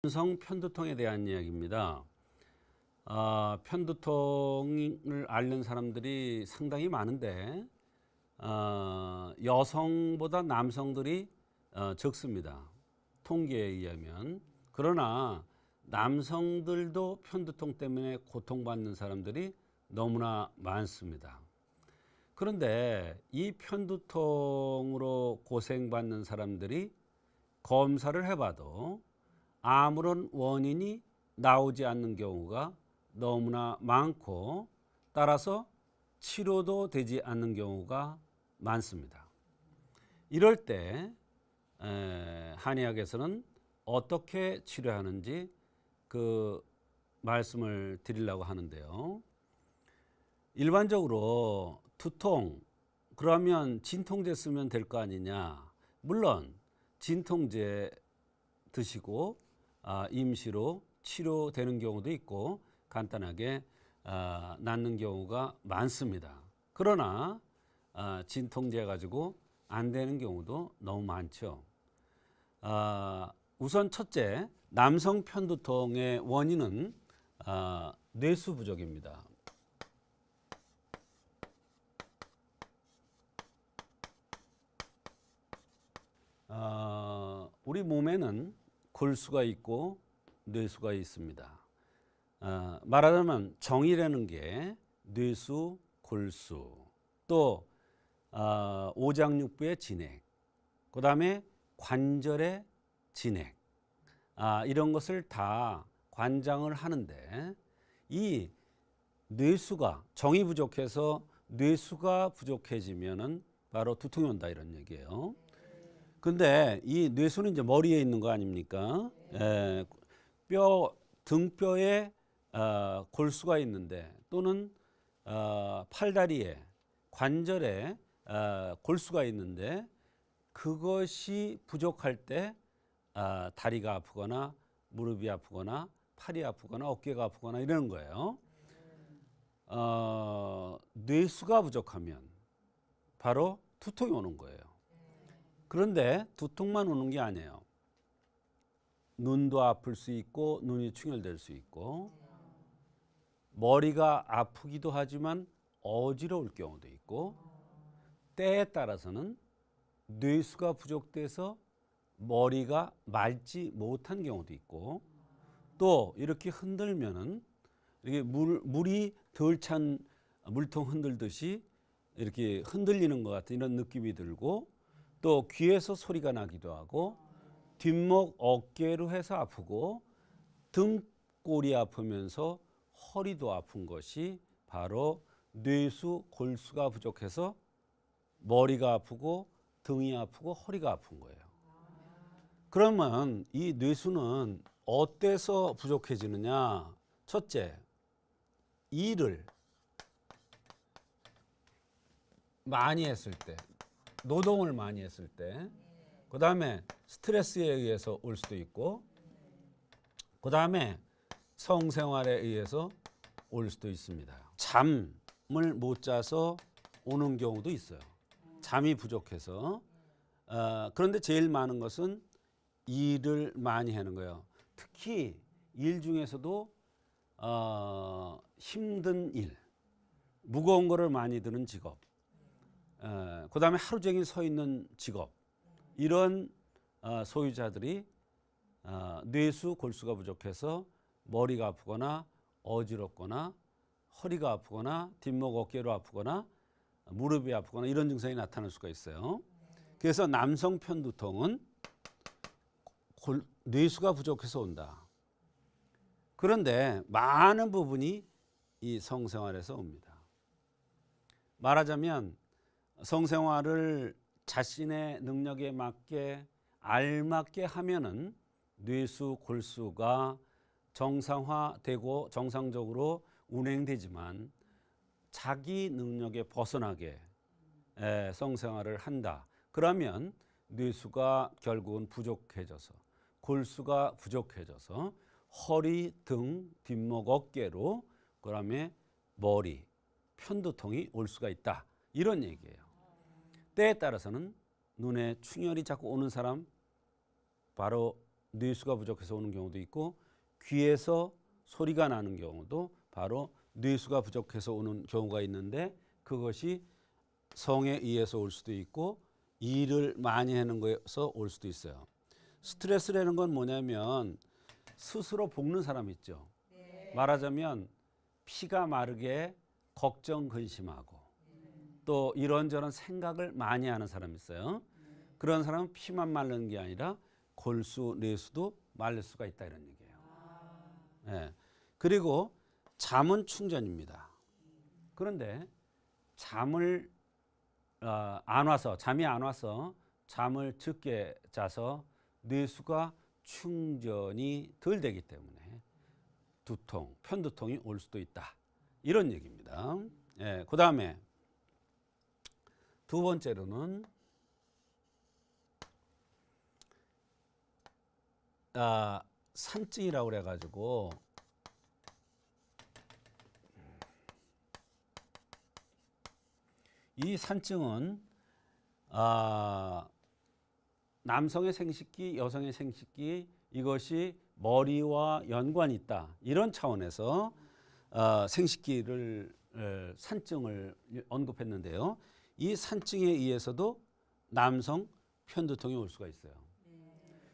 남성 편두통에 대한 이야기입니다. 편두통을 앓는 사람들이 상당히 많은데 여성보다 남성들이 적습니다. 통계에 의하면. 그러나 남성들도 편두통 때문에 고통받는 사람들이 너무나 많습니다. 그런데 이 편두통으로 고생받는 사람들이 검사를 해봐도 아무런 원인이 나오지 않는 경우가 너무나 많고, 따라서 치료도 되지 않는 경우가 많습니다. 이럴 때 한의학에서는 어떻게 치료하는지 그 말씀을 드리려고 하는데요. 일반적으로 두통, 그러면 진통제 쓰면 될 거 아니냐. 물론 진통제 드시고 임시로 치료되는 경우도 있고 간단하게 낫는 경우가 많습니다. 그러나 진통제 가지고 안 되는 경우도 너무 많죠. 우선 첫째, 남성 편두통의 원인은 뇌수 부족입니다. 우리 몸에는 골수가 있고 뇌수가 있습니다. 말하자면 정이라는 게 뇌수, 골수, 또 오장육부의 진액, 그 다음에 관절의 진액, 이런 것을 다 관장을 하는데, 이 뇌수가, 정이 부족해서 뇌수가 부족해지면은 바로 두통이 온다, 이런 얘기예요. 근데 이 뇌수는 이제 머리에 있는 거 아닙니까? 등뼈에 골수가 있는데, 또는 팔다리에, 관절에 골수가 있는데, 그것이 부족할 때 다리가 아프거나 무릎이 아프거나 팔이 아프거나 어깨가 아프거나 이러는 거예요. 뇌수가 부족하면 바로 두통이 오는 거예요. 그런데 두통만 오는 게 아니에요. 눈도 아플 수 있고, 눈이 충혈될 수 있고, 머리가 아프기도 하지만 어지러울 경우도 있고, 때에 따라서는 뇌수가 부족돼서 머리가 맑지 못한 경우도 있고, 또 이렇게 흔들면은 이렇게 물이 덜 찬 물통 흔들듯이 이렇게 흔들리는 것 같은 이런 느낌이 들고, 또 귀에서 소리가 나기도 하고, 뒷목 어깨로 해서 아프고, 등골이 아프면서 허리도 아픈 것이 바로 뇌수, 골수가 부족해서 머리가 아프고 등이 아프고 허리가 아픈 거예요. 그러면 이 뇌수는 어때서 부족해지느냐? 첫째, 일을 많이 했을 때, 노동을 많이 했을 때, 그 다음에 스트레스에 의해서 올 수도 있고, 그 다음에 성생활에 의해서 올 수도 있습니다. 잠을 못 자서 오는 경우도 있어요. 잠이 부족해서. 그런데 제일 많은 것은 일을 많이 하는 거예요. 특히 일 중에서도 힘든 일, 무거운 거를 많이 드는 직업, 그 다음에 하루 종일 서 있는 직업, 이런 소유자들이 뇌수, 골수가 부족해서 머리가 아프거나 어지럽거나 허리가 아프거나 뒷목 어깨로 아프거나 무릎이 아프거나 이런 증상이 나타날 수가 있어요. 그래서 남성 편두통은 뇌수가 부족해서 온다. 그런데 많은 부분이 이 성생활에서 옵니다. 말하자면 성생활을 자신의 능력에 맞게 알맞게 하면은 뇌수, 골수가 정상화되고 정상적으로 운행되지만, 자기 능력에 벗어나게 성생활을 한다. 그러면 뇌수가 결국은 부족해져서, 골수가 부족해져서 허리, 등, 뒷목, 어깨로, 그다음에 머리, 편두통이 올 수가 있다. 이런 얘기예요. 때에 따라서는 눈에 충혈이 자꾸 오는 사람, 바로 뇌수가 부족해서 오는 경우도 있고 귀에서 소리가 나는 경우도 바로 뇌수가 부족해서 오는 경우가 있는데 그것이 성에 의해서 올 수도 있고 일을 많이 하는 거에서 올 수도 있어요. 스트레스라는 건 뭐냐면 스스로 볶는 사람 있죠. 말하자면 피가 마르게 걱정 근심하고 또 이런저런 생각을 많이 하는 사람이 있어요. 그런 사람은 피만 마르는 게 아니라 골수, 뇌수도 마를 수가 있다 이런 얘기예요. 네. 그리고 잠은 충전입니다. 그런데 잠을 잠이 안 와서 잠을 적게 자서 뇌수가 충전이 덜 되기 때문에 두통, 편두통이 올 수도 있다. 이런 얘기입니다. 예, 그 다음에 두 번째로는 산증이라고 그래가지고 이 산증은 남성의 생식기, 여성의 생식기 이것이 머리와 연관이 있다. 이런 차원에서 생식기를 산증을 언급했는데요. 이 산증에 의해서도 남성 편두통이 올 수가 있어요.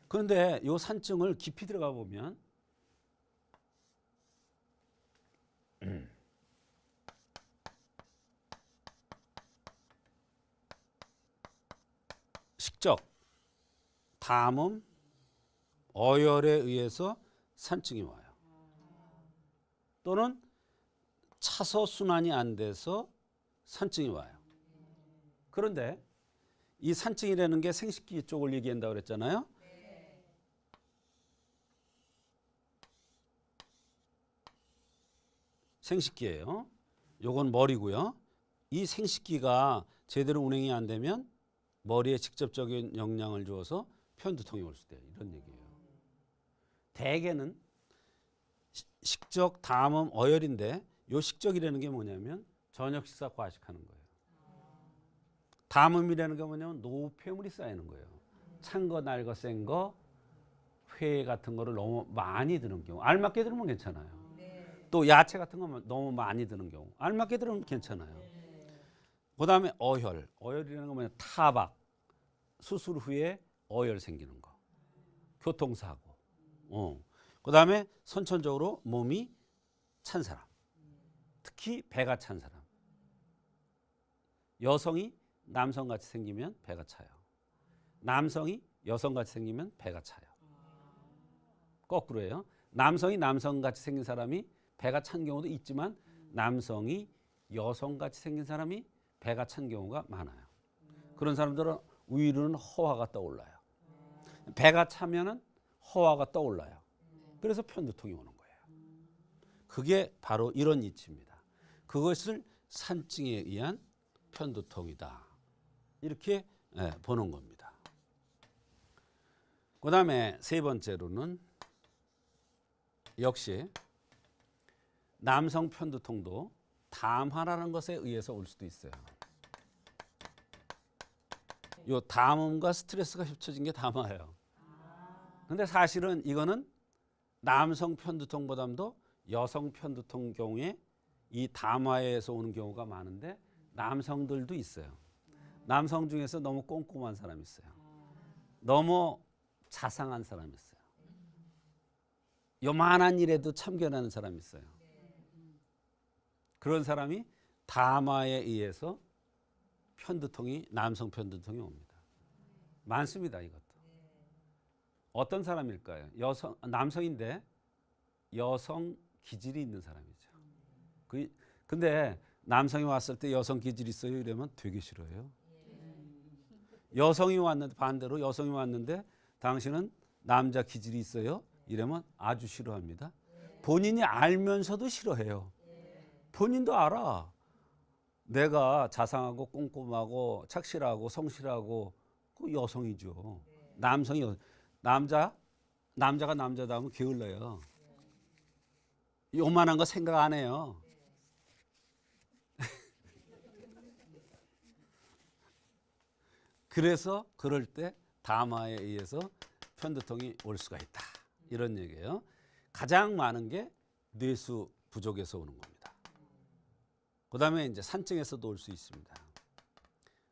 그런데 이 산증을 깊이 들어가 보면 식적, 담음, 어혈에 의해서 산증이 와요. 또는 차서 순환이 안 돼서 산증이 와요. 그런데 이 산증이라는 게 생식기 쪽을 얘기한다고 그랬잖아요. 생식기예요. 요건 머리고요. 이 생식기가 제대로 운행이 안 되면 머리에 직접적인 영향을 주어서 편두통이 올 수도 있다. 이런 얘기예요. 대개는 식적, 담음, 어혈인데 요 식적이라는 게 뭐냐면 저녁 식사 과식하는 거예요. 담음이라는 게 뭐냐면 노폐물이 쌓이는 거예요. 찬 거, 날 거, 센 거, 회 같은 거를 너무 많이 드는 경우. 알맞게 들으면 괜찮아요. 또 야채 같은 거 너무 많이 드는 경우. 알맞게 들으면 괜찮아요. 그 다음에 어혈. 어혈이라는 건 뭐냐 타박. 수술 후에 어혈 생기는 거. 교통사고. 그 다음에 선천적으로 몸이 찬 사람. 특히 배가 찬 사람. 여성이 남성같이 생기면 배가 차요. 남성이 여성같이 생기면 배가 차요. 거꾸로예요. 남성이 남성같이 생긴 사람이 배가 찬 경우도 있지만 남성이 여성같이 생긴 사람이 배가 찬 경우가 많아요. 그런 사람들은 위로는 허화가 떠올라요. 배가 차면은 허화가 떠올라요. 그래서 편두통이 오는 거예요. 그게 바로 이런 이치입니다. 그것을 산증에 의한 편두통이다. 이렇게 보는 겁니다. 그 다음에 세 번째로는 역시 남성 편두통도 담화라는 것에 의해서 올 수도 있어요. 요 담음과 스트레스가 합쳐진 게 담화예요. 근데 사실은 이거는 남성 편두통보다도 여성 편두통 경우에 이 담화에서 오는 경우가 많은데 남성들도 있어요. 남성 중에서 너무 꼼꼼한 사람이 있어요. 너무 자상한 사람이 있어요. 요만한 일에도 참견하는 사람이 있어요. 그런 사람이 담화에 의해서 편두통이 남성 편두통이 옵니다. 많습니다. 이것도. 어떤 사람일까요? 남성인데 여성 기질이 있는 사람이죠. 근데 남성이 왔을 때 여성 기질이 있어요 이러면 되게 싫어해요. 여성이 왔는데 반대로 여성이 왔는데 당신은 남자 기질이 있어요 이러면 아주 싫어합니다. 본인이 알면서도 싫어해요. 본인도 알아. 내가 자상하고 꼼꼼하고 착실하고 성실하고 그 여성이죠. 남자가 남자다우면 게을러요. 요만한 거 생각 안 해요. 그래서 그럴 때 담화에 의해서 편두통이 올 수가 있다. 이런 얘기예요. 가장 많은 게 뇌수 부족에서 오는 겁니다. 그다음에 이제 산증에서도 올 수 있습니다.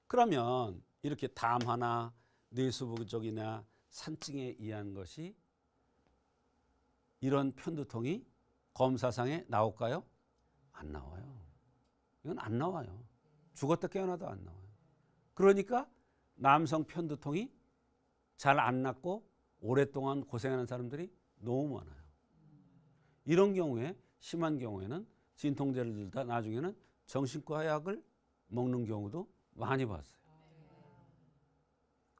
그러면 이렇게 담화나 뇌수 부족이나 산증에 의한 것이 이런 편두통이 검사상에 나올까요? 안 나와요. 이건 안 나와요. 죽었다 깨어나도 안 나와요. 그러니까 남성 편두통이 잘 안 낫고 오랫동안 고생하는 사람들이 너무 많아요. 이런 경우에 심한 경우에는 진통제를 들다 나중에는 정신과 약을 먹는 경우도 많이 봤어요.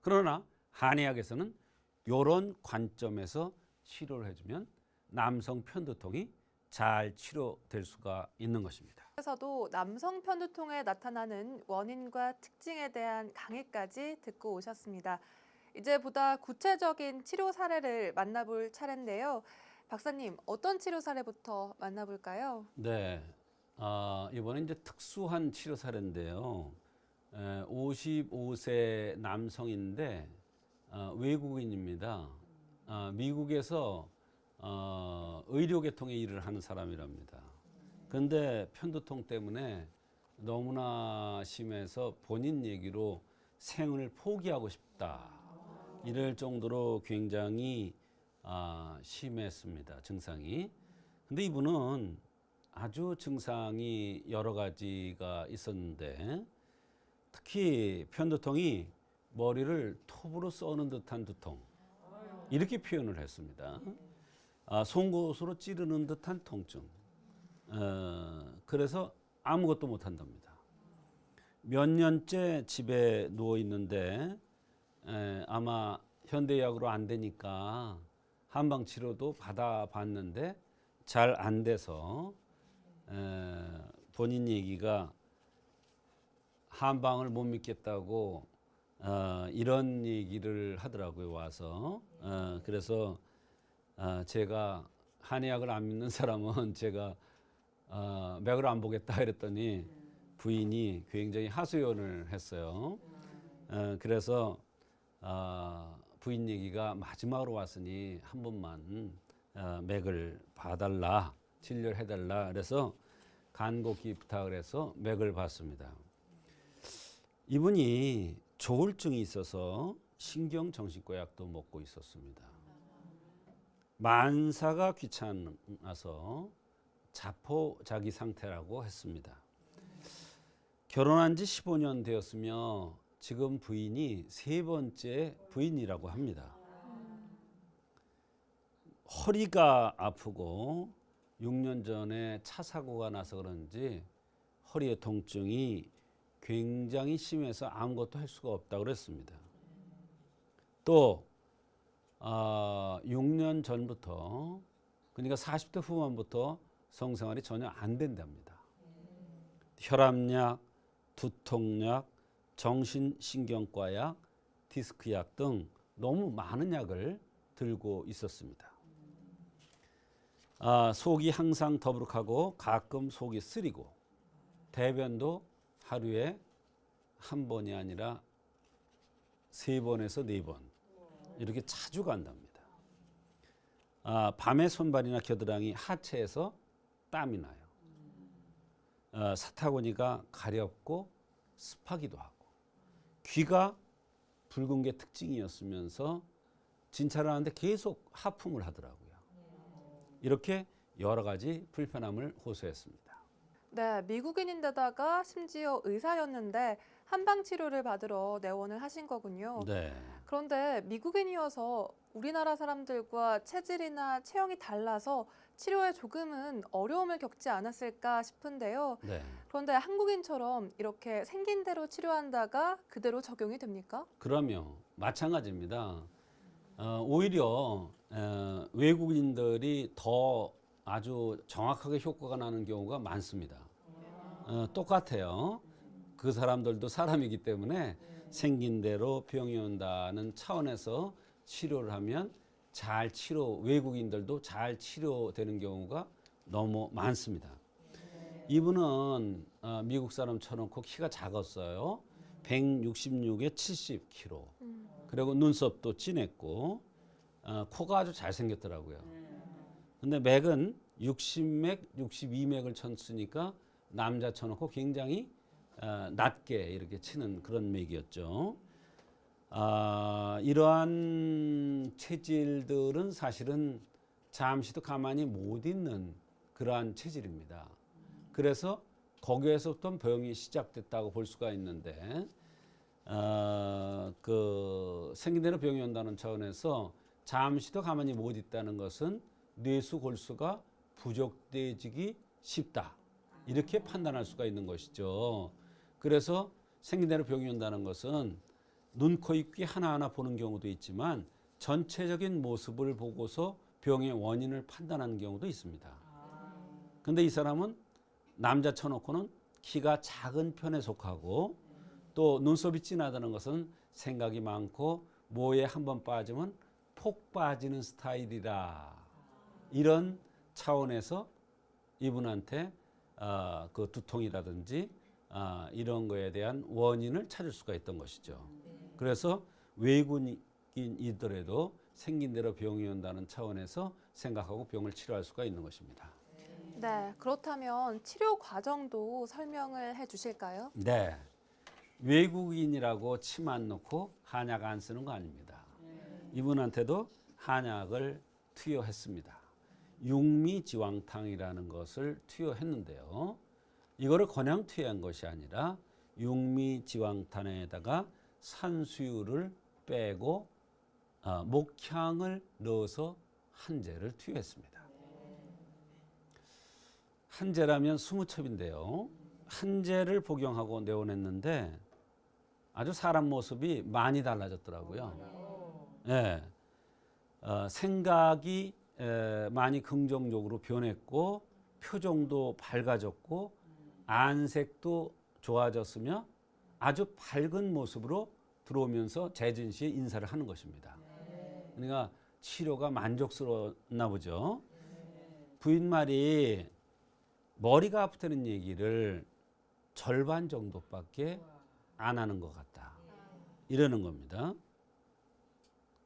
그러나 한의학에서는 이런 관점에서 치료를 해주면 남성 편두통이 잘 치료될 수가 있는 것입니다. 그래서도 남성 편두통에 나타나는 원인과 특징에 대한 강의까지 듣고 오셨습니다. 이제 보다 구체적인 치료 사례를 만나볼 차례인데요. 박사님, 어떤 치료 사례부터 만나볼까요? 네, 이번에 이제 특수한 치료 사례인데요. 55세 남성인데 외국인입니다. 미국에서 의료계통의 일을 하는 사람이랍니다. 그런데 편두통 때문에 너무나 심해서 본인 얘기로 생을 포기하고 싶다. 이럴 정도로 굉장히 심했습니다. 증상이. 근데 이분은 아주 증상이 여러 가지가 있었는데 특히 편두통이 머리를 톱으로 써는 듯한 두통 이렇게 표현을 했습니다. 송곳으로 찌르는 듯한 통증. 그래서 아무것도 못한답니다. 몇 년째 집에 누워 있는데 아마 현대의학으로 안 되니까 한방 치료도 받아봤는데 잘 안 돼서 본인 얘기가 한방을 못 믿겠다고 이런 얘기를 하더라고요. 와서 그래서 제가 한의학을 안 믿는 사람은 제가 맥을 안 보겠다 이랬더니 부인이 굉장히 하소연을 했어요. 그래서 부인 얘기가 마지막으로 왔으니 한 번만 맥을 봐달라, 진료를 해달라. 그래서 간곡히 부탁을 해서 맥을 봤습니다. 이분이 조울증이 있어서 신경정신과 약도 먹고 있었습니다. 만사가 귀찮아서 자포자기 상태라고 했습니다. 결혼한 지 15년 되었으며 지금 부인이 세 번째 부인이라고 합니다. 허리가 아프고 6년 전에 차 사고가 나서 그런지 허리의 통증이 굉장히 심해서 아무것도 할 수가 없다고 그랬습니다. 또 6년 전부터 그러니까 40대 후반부터 성생활이 전혀 안 된답니다. 혈압약, 두통약, 정신신경과약, 디스크약 등 너무 많은 약을 들고 있었습니다. 속이 항상 더부룩하고 가끔 속이 쓰리고 대변도 하루에 한 번이 아니라 3번에서 4번 이렇게 자주 간답니다. 밤에 손발이나 겨드랑이 하체에서 땀이 나요. 사타구니가 가렵고 습하기도 하고 귀가 붉은 게 특징이었으면서 진찰을 하는데 계속 하품을 하더라고요. 이렇게 여러 가지 불편함을 호소했습니다. 네, 미국인인데다가 심지어 의사였는데 한방 치료를 받으러 내원을 하신 거군요. 네. 그런데 미국인이어서 우리나라 사람들과 체질이나 체형이 달라서 치료에 조금은 어려움을 겪지 않았을까 싶은데요. 네. 그런데 한국인처럼 이렇게 생긴 대로 치료한다가 그대로 적용이 됩니까? 그럼요. 마찬가지입니다. 오히려 외국인들이 더 아주 정확하게 효과가 나는 경우가 많습니다. 똑같아요. 그 사람들도 사람이기 때문에 생긴 대로 병이 온다는 차원에서 치료를 하면 외국인들도 잘 치료되는 경우가 너무 많습니다. 이분은 미국 사람처럼 키가 작았어요. 166에 70kg. 그리고 눈썹도 진했고 코가 아주 잘생겼더라고요. 근데 맥은 60맥, 62맥을 쳤으니까 남자 쳐놓고 굉장히 낮게 이렇게 치는 그런 맥이었죠. 이러한 체질들은 사실은 잠시도 가만히 못 있는 그러한 체질입니다. 그래서 거기에서부터 병이 시작됐다고 볼 수가 있는데 그 생긴 대로 병이 온다는 차원에서 잠시도 가만히 못 있다는 것은 뇌수 골수가 부족돼지기 쉽다 이렇게 판단할 수가 있는 것이죠. 그래서 생긴 대로 병이 온다는 것은 눈, 코, 입, 귀 하나하나 보는 경우도 있지만 전체적인 모습을 보고서 병의 원인을 판단하는 경우도 있습니다. 근데 이 사람은 남자 쳐놓고는 키가 작은 편에 속하고 또 눈썹이 진하다는 것은 생각이 많고 뭐에 한번 빠지면 폭 빠지는 스타일이다. 이런 차원에서 이분한테 그 두통이라든지 이런 거에 대한 원인을 찾을 수가 있던 것이죠. 그래서 외국인이더라도 생긴 대로 병이 온다는 차원에서 생각하고 병을 치료할 수가 있는 것입니다. 네, 그렇다면 치료 과정도 설명을 해주실까요? 네, 외국인이라고 침 안 놓고 한약 안 쓰는 거 아닙니다. 이분한테도 한약을 투여했습니다. 육미지왕탕이라는 것을 투여했는데요. 이거를 그냥 투여한 것이 아니라 육미지왕탕에다가 산수유를 빼고 목향을 넣어서 한제를 투여했습니다. 한제라면 20첩인데요. 한제를 복용하고 내보냈는데 아주 사람 모습이 많이 달라졌더라고요. 예, 생각이 많이 긍정적으로 변했고 표정도 밝아졌고 안색도 좋아졌으며 아주 밝은 모습으로 들어오면서 재진 씨의 인사를 하는 것입니다. 그러니까 치료가 만족스러웠나 보죠. 부인 말이 머리가 아프다는 얘기를 절반 정도밖에 안 하는 것 같다. 이러는 겁니다.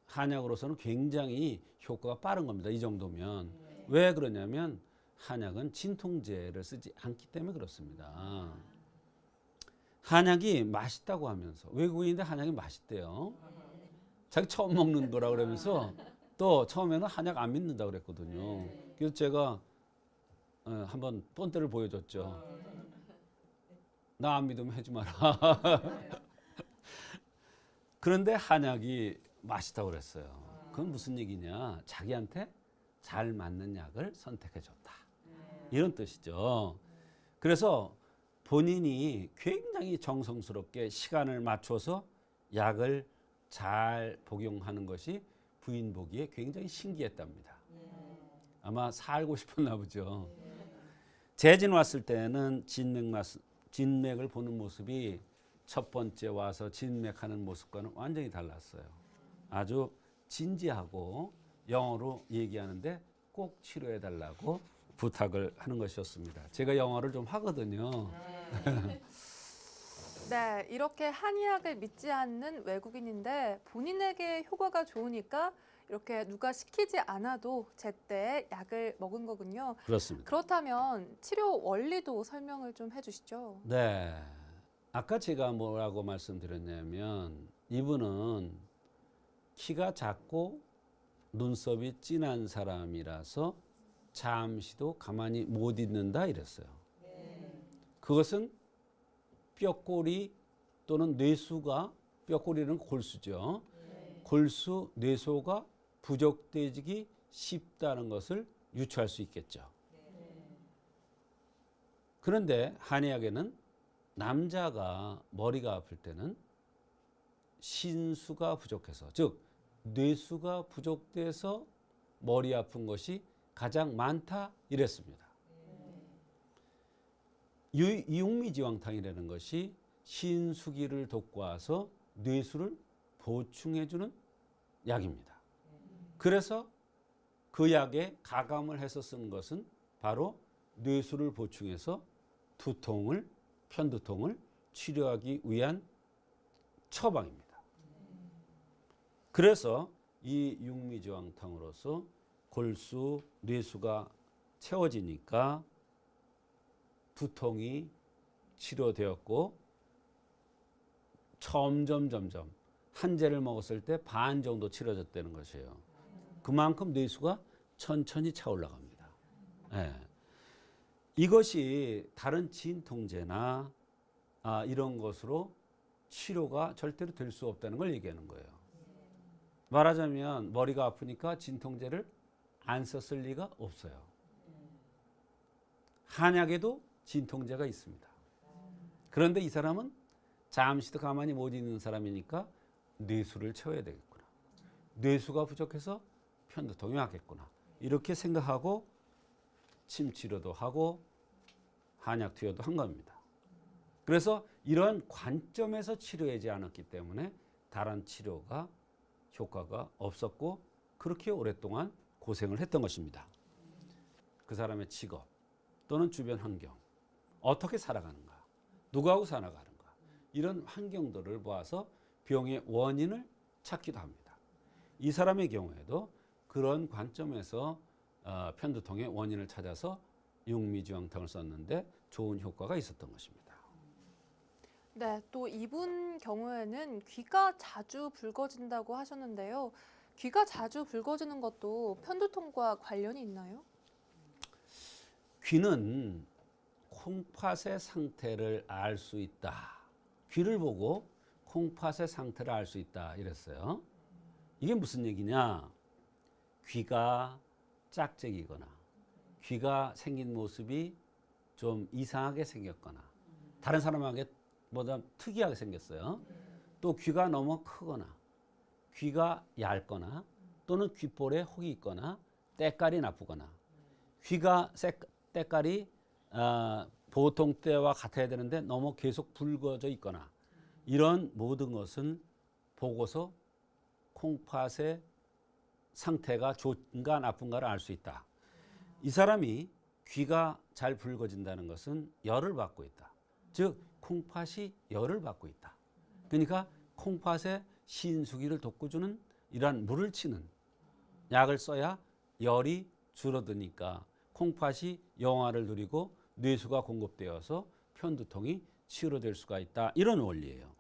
한약으로서는 굉장히 효과가 빠른 겁니다. 이 정도면. 왜 그러냐면 한약은 진통제를 쓰지 않기 때문에 그렇습니다. 한약이 맛있다고 하면서 외국인인데 한약이 맛있대요. 자기 처음 먹는 거라 그러면서 또 처음에는 한약 안 믿는다 그랬거든요. 그래서 제가 한번 본때를 보여줬죠. 나 안 믿으면 하지 마라. 그런데 한약이 맛있다고 그랬어요. 그건 무슨 얘기냐? 자기한테 잘 맞는 약을 선택해 줬다. 이런 뜻이죠. 그래서 본인이 굉장히 정성스럽게 시간을 맞춰서 약을 잘 복용하는 것이 부인 보기에 굉장히 신기했답니다. 아마 살고 싶었나 보죠. 재진 왔을 때는 진맥을 보는 모습이 첫 번째 와서 진맥하는 모습과는 완전히 달랐어요. 아주 진지하고 영어로 얘기하는데 꼭 치료해 달라고 부탁을 하는 것이었습니다. 제가 영어를 좀 하거든요. 네, 이렇게 한의학을 믿지 않는 외국인인데 본인에게 효과가 좋으니까 이렇게 누가 시키지 않아도 제때 약을 먹은 거군요. 그렇습니다. 그렇다면 치료 원리도 설명을 좀 해주시죠. 네. 아까 제가 뭐라고 말씀드렸냐면 이분은 키가 작고 눈썹이 진한 사람이라서 잠시도 가만히 못 있는다 이랬어요. 그것은 뼈꼬리 또는 뇌수가 뼈꼬리는 골수죠. 골수, 뇌소가 부족되기 쉽다는 것을 유추할 수 있겠죠. 그런데 한의학에는 남자가 머리가 아플 때는 신수가 부족해서 즉 뇌수가 부족돼서 머리 아픈 것이 가장 많다 이랬습니다. 육미지왕탕이라는 것이 신수기를 돋궈서 뇌수를 보충해주는 약입니다. 그래서 그 약에 가감을 해서 쓰는 것은 바로 뇌수를 보충해서 두통을, 편두통을 치료하기 위한 처방입니다. 그래서 이 육미지왕탕으로서 골수, 뇌수가 채워지니까 두통이 치료되었고 점점 한 재를 먹었을 때 반 정도 치료졌다는 것이에요. 그만큼 뇌수가 천천히 차올라갑니다. 예. 이것이 다른 진통제나 이런 것으로 치료가 절대로 될 수 없다는 걸 얘기하는 거예요. 말하자면 머리가 아프니까 진통제를 안 썼을 리가 없어요. 한약에도 진통제가 있습니다. 그런데 이 사람은 잠시도 가만히 못 있는 사람이니까 뇌수를 채워야 되겠구나. 뇌수가 부족해서 편두통이 왔겠구나. 이렇게 생각하고 침 치료도 하고 한약 투여도 한 겁니다. 그래서 이런 관점에서 치료하지 않았기 때문에 다른 치료가 효과가 없었고 그렇게 오랫동안 고생을 했던 것입니다. 그 사람의 직업 또는 주변 환경, 어떻게 살아가는가, 누구하고 살아가는가 이런 환경들을 보아서 병의 원인을 찾기도 합니다. 이 사람의 경우에도 그런 관점에서 편두통의 원인을 찾아서 육미지왕탕을 썼는데 좋은 효과가 있었던 것입니다. 네, 또 이분 경우에는 귀가 자주 붉어진다고 하셨는데요. 귀가 자주 붉어지는 것도 편두통과 관련이 있나요? 귀는 콩팥의 상태를 알 수 있다. 귀를 보고 콩팥의 상태를 알 수 있다 이랬어요. 이게 무슨 얘기냐? 귀가 짝짝이거나 귀가 생긴 모습이 좀 이상하게 생겼거나 다른 사람에게보다 특이하게 생겼어요. 또 귀가 너무 크거나 귀가 얇거나 또는 귓볼에 혹이 있거나 때깔이 나쁘거나 귀가 때깔이 보통 때와 같아야 되는데 너무 계속 붉어져 있거나 이런 모든 것은 보고서 콩팥의 상태가 좋은가 나쁜가를 알 수 있다. 이 사람이 귀가 잘 붉어진다는 것은 열을 받고 있다. 즉 콩팥이 열을 받고 있다. 그러니까 콩팥에 신수기를 돋궈주는 이러한 물을 치는 약을 써야 열이 줄어드니까 콩팥이 영화를 누리고 뇌수가 공급되어서 편두통이 치료될 수가 있다. 이런 원리예요.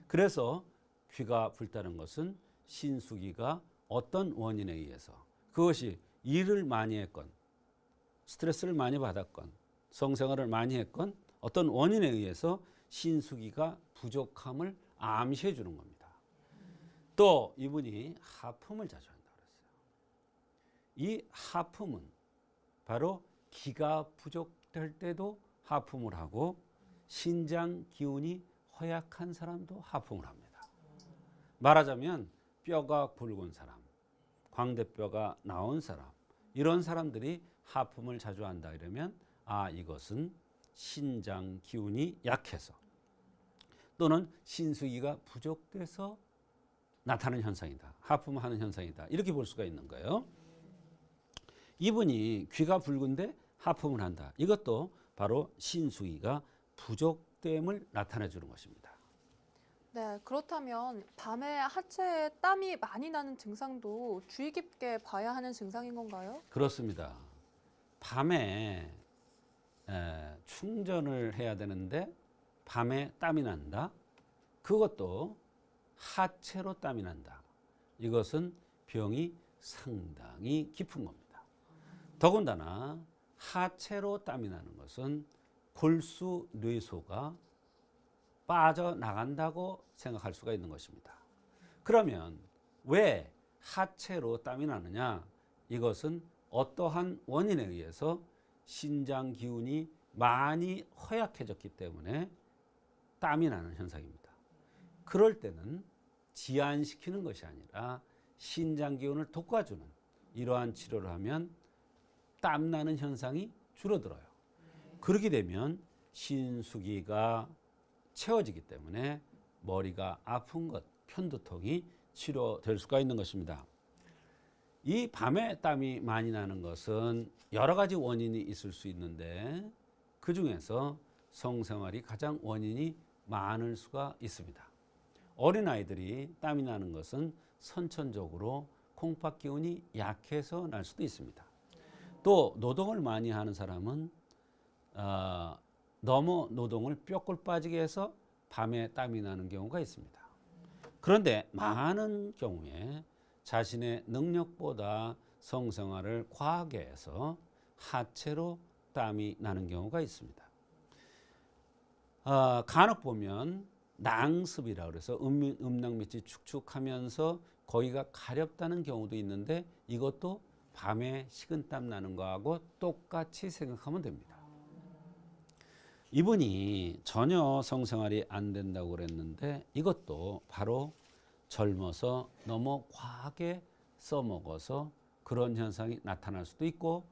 그래서 귀가 붉다는 것은 신수기가 어떤 원인에 의해서 그것이 일을 많이 했건 스트레스를 많이 받았건 성생활을 많이 했건 어떤 원인에 의해서 신수기가 부족함을 암시해 주는 겁니다. 또 이분이 하품을 자주 한다고 그랬어요. 이 하품은 바로 기가 부족될 때도 하품을 하고 신장 기운이 허약한 사람도 하품을 합니다. 말하자면 뼈가 굵은 사람, 광대뼈가 나온 사람 이런 사람들이 하품을 자주 한다 이러면 이것은 신장 기운이 약해서 또는 신수기가 부족돼서 나타나는 현상이다. 하품하는 현상이다. 이렇게 볼 수가 있는 거예요. 이분이 귀가 붉은데 하품을 한다. 이것도 바로 신수기가 부족됨을 나타내 주는 것입니다. 네, 그렇다면 밤에 하체에 땀이 많이 나는 증상도 주의 깊게 봐야 하는 증상인 건가요? 그렇습니다. 밤에 충전을 해야 되는데 밤에 땀이 난다. 그것도 하체로 땀이 난다. 이것은 병이 상당히 깊은 겁니다. 더군다나 하체로 땀이 나는 것은 골수 뇌소가 빠져나간다고 생각할 수가 있는 것입니다. 그러면 왜 하체로 땀이 나느냐? 이것은 어떠한 원인에 의해서 신장 기운이 많이 허약해졌기 때문에 땀이 나는 현상입니다. 그럴 때는 지안시키는 것이 아니라 신장 기운을 돋궈주는 이러한 치료를 하면 땀 나는 현상이 줄어들어요. 그렇게 되면 신수기가 채워지기 때문에 머리가 아픈 것, 편두통이 치료될 수가 있는 것입니다. 이 밤에 땀이 많이 나는 것은 여러 가지 원인이 있을 수 있는데 그 중에서 성생활이 가장 원인이 많을 수가 있습니다. 어린아이들이 땀이 나는 것은 선천적으로 콩팥 기운이 약해서 날 수도 있습니다. 또 노동을 많이 하는 사람은 너무 노동을 뼈골 빠지게 해서 밤에 땀이 나는 경우가 있습니다. 그런데 많은 경우에 자신의 능력보다 성생활을 과하게 해서 하체로 땀이 나는 경우가 있습니다. 간혹 보면 낭습이라고 해서 음낭 밑이 축축하면서 거기가 가렵다는 경우도 있는데 이것도 밤에 식은땀 나는 거하고 똑같이 생각하면 됩니다. 이분이 전혀 성생활이 안 된다고 그랬는데 이것도 바로 젊어서 너무 과하게 써먹어서 그런 현상이 나타날 수도 있고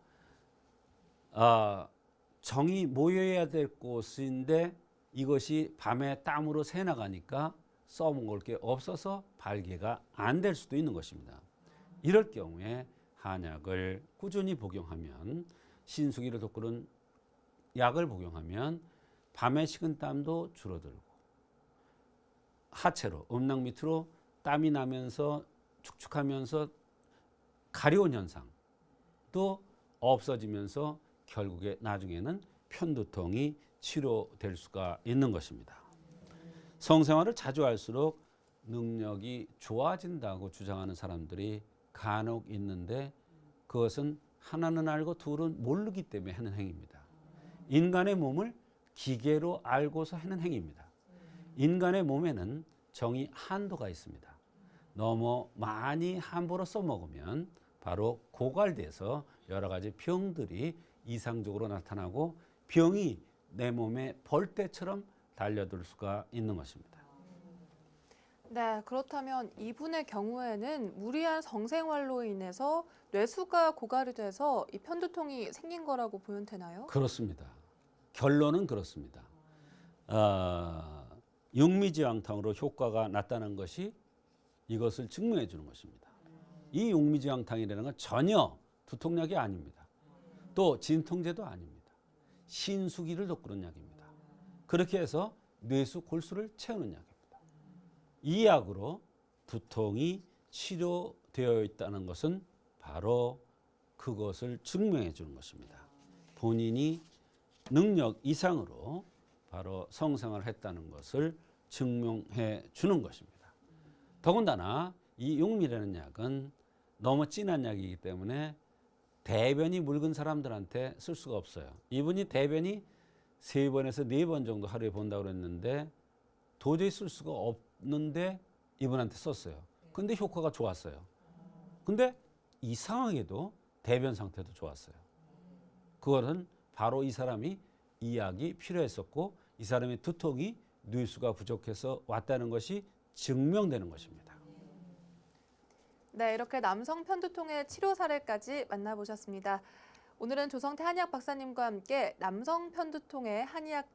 정이 모여야 될 곳인데 이것이 밤에 땀으로 새나가니까 써먹을 게 없어서 발기가 안 될 수도 있는 것입니다. 이럴 경우에 한약을 꾸준히 복용하면 신수기를 돋구는 약을 복용하면 밤에 식은땀도 줄어들고 하체로 음낭 밑으로 땀이 나면서 축축하면서 가려운 현상도 없어지면서 결국에 나중에는 편두통이 치료될 수가 있는 것입니다. 성생활을 자주 할수록 능력이 좋아진다고 주장하는 사람들이 간혹 있는데 그것은 하나는 알고 둘은 모르기 때문에 하는 행위입니다. 인간의 몸을 기계로 알고서 하는 행위입니다. 인간의 몸에는 정이 한도가 있습니다. 너무 많이 함부로 써먹으면 바로 고갈돼서 여러 가지 병들이 이상적으로 나타나고 병이 내 몸에 벌떼처럼 달려들 수가 있는 것입니다. 네, 그렇다면 이분의 경우에는 무리한 성생활로 인해서 뇌수가 고갈이 돼서 이 편두통이 생긴 거라고 보면 되나요? 그렇습니다. 결론은 그렇습니다. 육미지황탕으로 효과가 나타난 것이 이것을 증명해 주는 것입니다. 이 육미지황탕이라는 건 전혀 두통약이 아닙니다. 또 진통제도 아닙니다. 신수기를 돋구는 약입니다. 그렇게 해서 뇌수 골수를 채우는 약입니다. 이 약으로 두통이 치료되어 있다는 것은 바로 그것을 증명해 주는 것입니다. 본인이 능력 이상으로 바로 성생활을 했다는 것을 증명해 주는 것입니다. 더군다나 이 육미라는 약은 너무 진한 약이기 때문에 대변이 묽은 사람들한테 쓸 수가 없어요. 이분이 대변이 3번에서 4번 정도 하루에 본다고 그랬는데 도저히 쓸 수가 없는데 이분한테 썼어요. 근데 효과가 좋았어요. 근데 이상하게도 대변 상태도 좋았어요. 그거는 바로 이 사람이 이 약이 필요했었고 이 사람의 두통이 뇌수가 부족해서 왔다는 것이 증명되는 것입니다. 네, 이렇게 남성 편두통의 치료 사례까지 만나보셨습니다. 오늘은 조성태 한의학 박사님과 함께 남성 편두통의 한의학적